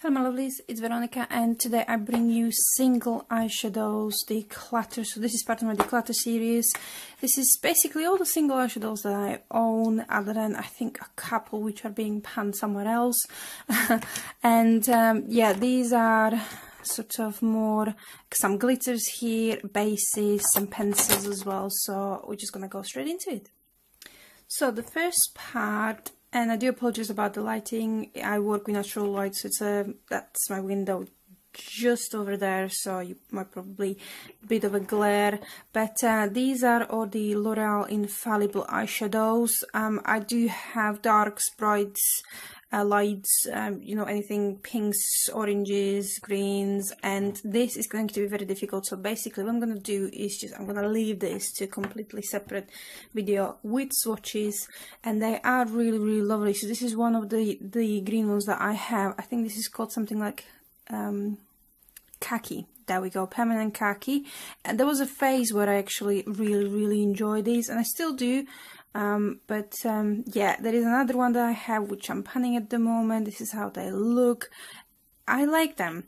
Hello my lovelies, it's Veronika and today I bring you single eyeshadows Declutter. So this is part of my Declutter series. This is basically all the single eyeshadows that I own, other than I think a couple which are being panned somewhere else. And yeah, these are sort of more some glitters here, bases, some pencils as well. So we're just gonna go straight into it. So the first part, and I do apologize about the lighting. I work with natural light, so that's my window just over there, so you might probably a bit of a glare. But these are all the L'Oreal Infallible eyeshadows. I do have darks, brights, lights, you know, anything pinks, oranges, greens, and this is going to be very difficult. So basically what I'm going to do is I'm going to leave this to a completely separate video with swatches, and they are really lovely. So this is one of the green ones that I have. I think this is called something like khaki. There we go, permanent khaki. And there was a phase where I actually really enjoyed these, and I still do. Yeah, there is another one that I have which I'm panning at the moment. This is how they look. I like them,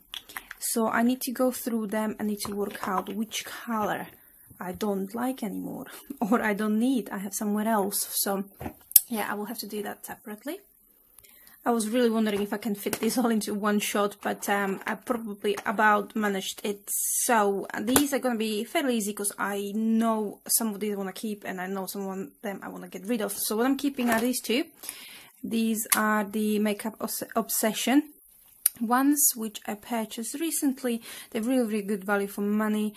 so I need to go through them. I need to work out which color I don't like anymore or I don't need, I have somewhere else. So yeah, I will have to do that separately. I was really wondering if I can fit this all into one shot, but I probably about managed it. So these are going to be fairly easy because I know some of these I want to keep and I know some of them I want to get rid of. So what I'm keeping are these two. These are the Makeup Obsession ones, which I purchased recently. They're really good value for money.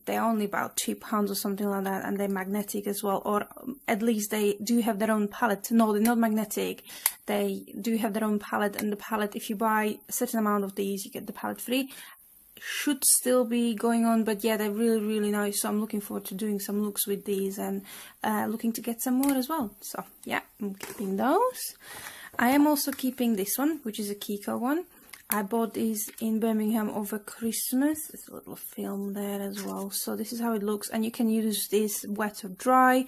They're only about £2 or something like that, and they're magnetic as well, or at least they do have their own palette. No, they're not magnetic. They do have their own palette, and the palette, if you buy a certain amount of these, you get the palette free. Should still be going on, but yeah, they're really nice. So I'm looking forward to doing some looks with these and looking to get some more as well. So yeah, I'm keeping those. I am also keeping this one, which is a Kiko one. I bought these in Birmingham over Christmas. There's a little film there as well. So this is how it looks, and you can use this wet or dry,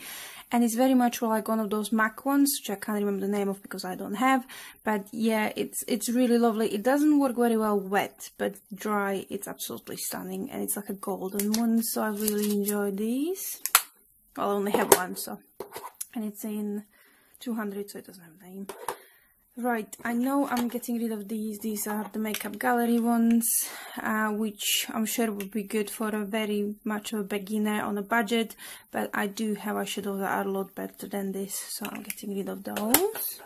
and it's very much like one of those MAC ones, which I can't remember the name of because I don't have. But yeah, it's really lovely. It doesn't work very well wet, but dry it's absolutely stunning, and it's like a golden one. So I really enjoy these. Well, I only have one, so, and it's in 200, so it doesn't have a name. Right, I know I'm getting rid of these. These are the Makeup Gallery ones, which I'm sure would be good for a very much of a beginner on a budget, but I do have eyeshadows that are a lot better than this, so I'm getting rid of those.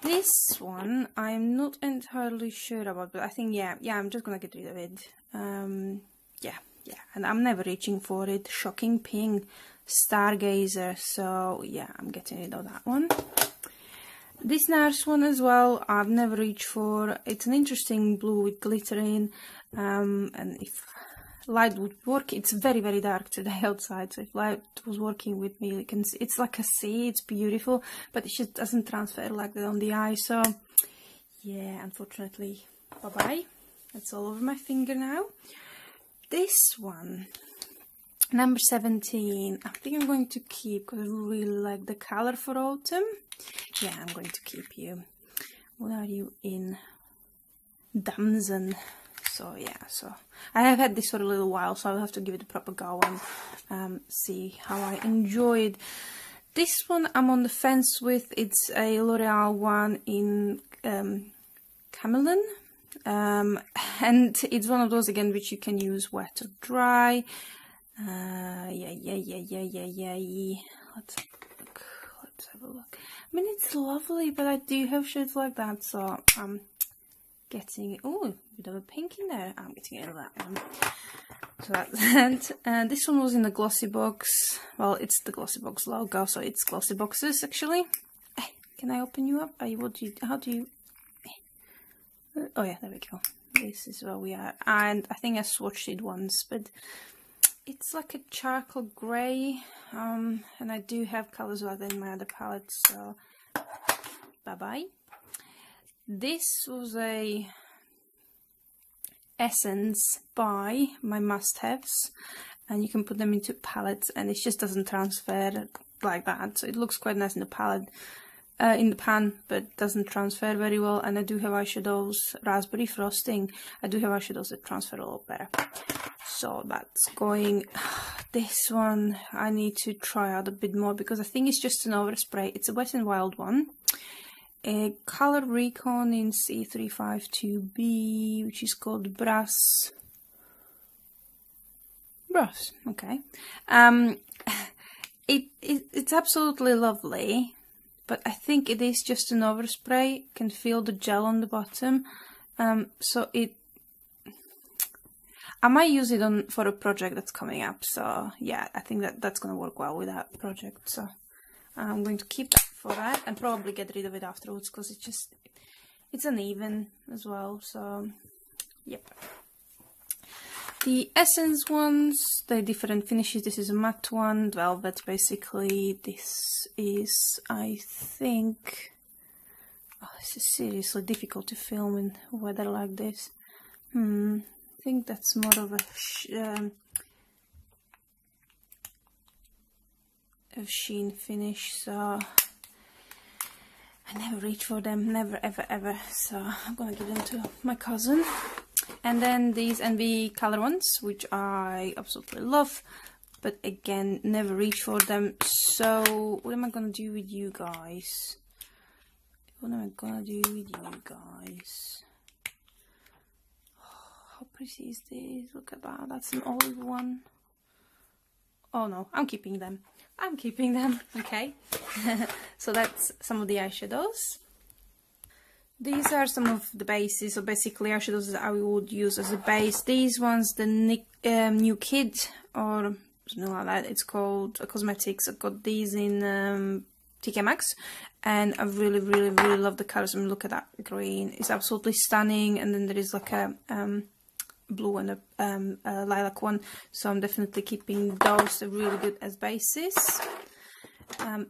This one I'm not entirely sure about, but I think yeah, I'm just gonna get rid of it. Yeah, and I'm never reaching for it. Shocking Pink Stargazer, so yeah, I'm getting rid of that one. This NARS one as well, I've never reached for. It's an interesting blue with glitter in, and if light would work, it's very dark today outside, so if light was working with me, you can see it's like a sea, it's beautiful, but it just doesn't transfer like that on the eye. So yeah, unfortunately, bye-bye. It's all over my finger now. This one, number 17, I think I'm going to keep because I really like the color for autumn. Yeah, I'm going to keep you. What are you in? Damson. So yeah, so I have had this for a little while, so I'll have to give it a proper go and see how I enjoy it. This one I'm on the fence with. It's a L'Oreal one in Chameleon. And it's one of those again which you can use wet or dry. Yeah. Let's have a look. I mean, it's lovely, but I do have shades like that, so I'm getting, oh, a bit of a pink in there. I'm getting rid of that one. So that's that. And this one was in the Glossy Box. Well, it's the Glossy Box logo, so it's Glossy Boxes actually. Can I open you up? How do you? Oh yeah, there we go. This is where we are. And I think I swatched it once, but it's like a charcoal grey, and I do have colours like that in my other palette, so bye-bye. This was a Essence by my must-haves, and you can put them into palettes, and it just doesn't transfer like that, so it looks quite nice in the palette. in the pan, but doesn't transfer very well. And I do have eyeshadows, raspberry frosting. I do have eyeshadows that transfer a lot better. So that's going. This one I need to try out a bit more because I think it's just an overspray. It's a Wet n Wild one. A color Recon in C352B, which is called Brass. Okay. It's absolutely lovely, but I think it is just an overspray. You can feel the gel on the bottom. So I might use it for a project that's coming up. So yeah, I think that's gonna work well with that project. So I'm going to keep that for that and probably get rid of it afterwards because it's uneven as well. So yep. The Essence ones, they're different finishes. This is a matte one, velvet basically. This is, I think, this is seriously difficult to film in weather like this. I think that's more of a sheen finish, so I never reach for them, never ever ever. So I'm gonna give them to my cousin. And then these NB color ones, which I absolutely love, but again, never reach for them. So what am I gonna do with you guys? What am I gonna do with you guys? Oh, how pretty is this? Look at that. That's an olive one. Oh no, I'm keeping them. I'm keeping them. Okay. So that's some of the eyeshadows. These are some of the bases, so basically eyeshadows that I would use as a base. These ones, the New Kid, or something like that, it's called Cosmetics. I've got these in TK Maxx, and I really love the colours. I mean, look at that green, it's absolutely stunning. And then there is like a blue and a lilac one, so I'm definitely keeping those. They're really good as bases.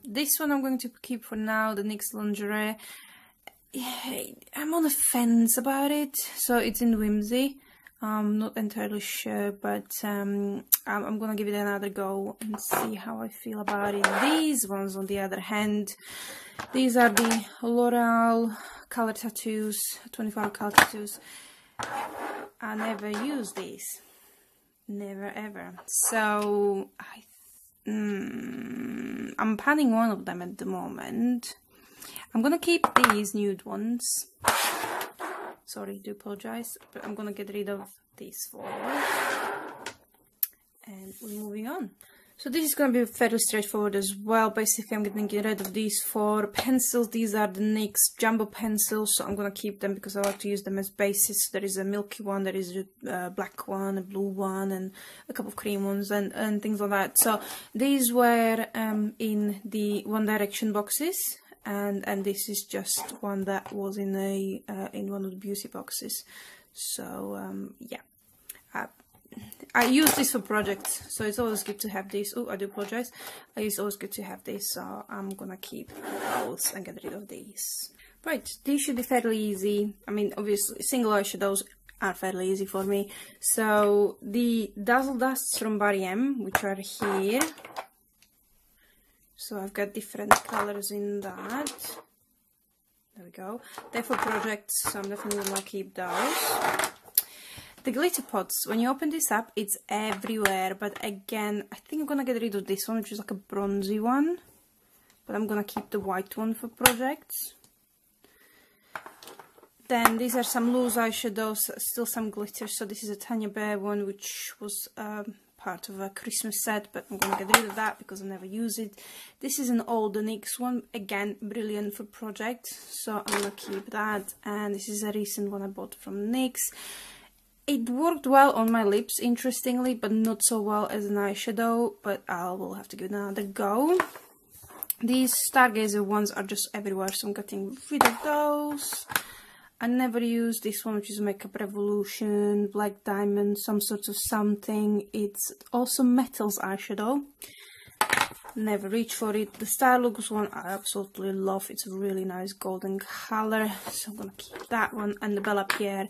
This one I'm going to keep for now, the NYX Lingerie. I'm on the fence about it. So it's in Whimsy. I'm not entirely sure, but I'm gonna give it another go and see how I feel about it. These ones, on the other hand, these are the L'Oreal color tattoos, 24-hour color tattoos. I never use these, never ever. So I'm panning one of them at the moment. I'm gonna keep these nude ones. Sorry, do apologize, but I'm gonna get rid of these four. And we're moving on. So this is gonna be fairly straightforward as well. Basically, I'm getting rid of these four pencils. These are the NYX Jumbo pencils, so I'm gonna keep them because I like to use them as bases. There is a milky one, there is a black one, a blue one, and a couple of cream ones, and things like that. So these were in the One Direction boxes. And this is just one that was in one of the beauty boxes. So yeah, I use this for projects, so it's always good to have this. Oh, I do apologize. It's always good to have this, so I'm gonna keep those and get rid of these. Right, these should be fairly easy. I mean, obviously, single eyeshadows are fairly easy for me. So the Dazzle Dusts from Barry M, which are here. So I've got different colors in that. There we go. They're for projects, so I'm definitely gonna keep those. The glitter pots, when you open this up, it's everywhere. But again, I think I'm gonna get rid of this one, which is like a bronzy one. But I'm gonna keep the white one for projects. Then these are some loose eyeshadows, still some glitter. So this is a Tanya Bear one, which was part of a Christmas set, but I'm gonna get rid of that because I never use it. This is an old NYX one, again brilliant for project, so I'm gonna keep that. And this is a recent one I bought from NYX. It worked well on my lips, interestingly, but not so well as an eyeshadow, but I will have to give it another go. These Stargazer ones are just everywhere, so I'm getting rid of those. I never use this one, which is Makeup Revolution, Black Diamond, some sort of something. It's also Metals eyeshadow. Never reach for it. The Starlux one I absolutely love. It's a really nice golden color, so I'm gonna keep that one. And the Bella Pierre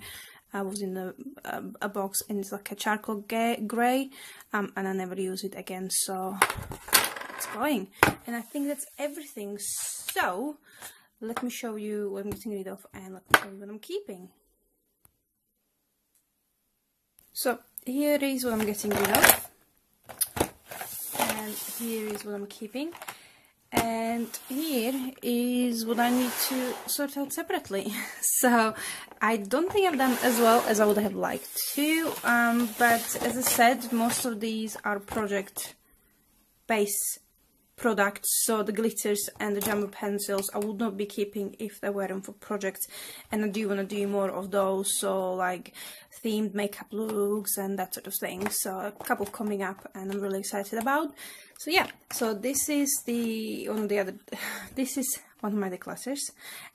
was in a box, and it's like a charcoal grey, and I never use it again, so it's going. And I think that's everything. So let me show you what I'm getting rid of, and let me show you what I'm keeping. So here is what I'm getting rid of, and here is what I'm keeping, and here is what I need to sort out separately. So I don't think I've done as well as I would have liked to, but as I said, most of these are project base products, so the glitters and the jumbo pencils I would not be keeping if they weren't for projects, and I do want to do more of those, so like themed makeup looks and that sort of thing. So a couple coming up and I'm really excited about. So yeah, so this is this is one of my declutters,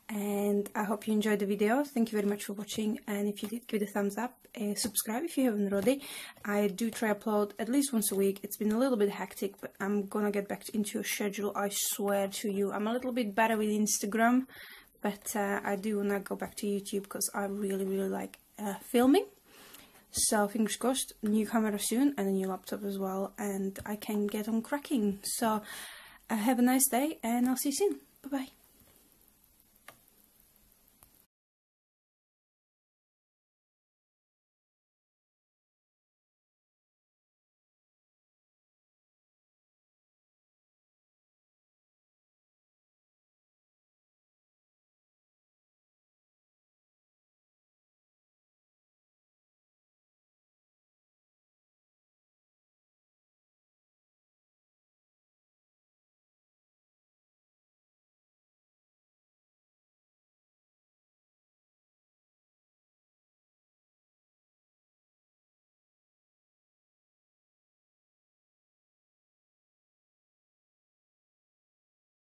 and I hope you enjoyed the video. Thank you very much for watching, and if you did, give it a thumbs up, subscribe if you haven't already. I do try upload at least once a week. It's been a little bit hectic, but I'm gonna get back into a schedule, I swear to you. I'm a little bit better with Instagram, but I do wanna go back to YouTube because I really like filming. So fingers crossed, new camera soon and a new laptop as well, and I can get on cracking. So have a nice day, and I'll see you soon. Bye bye.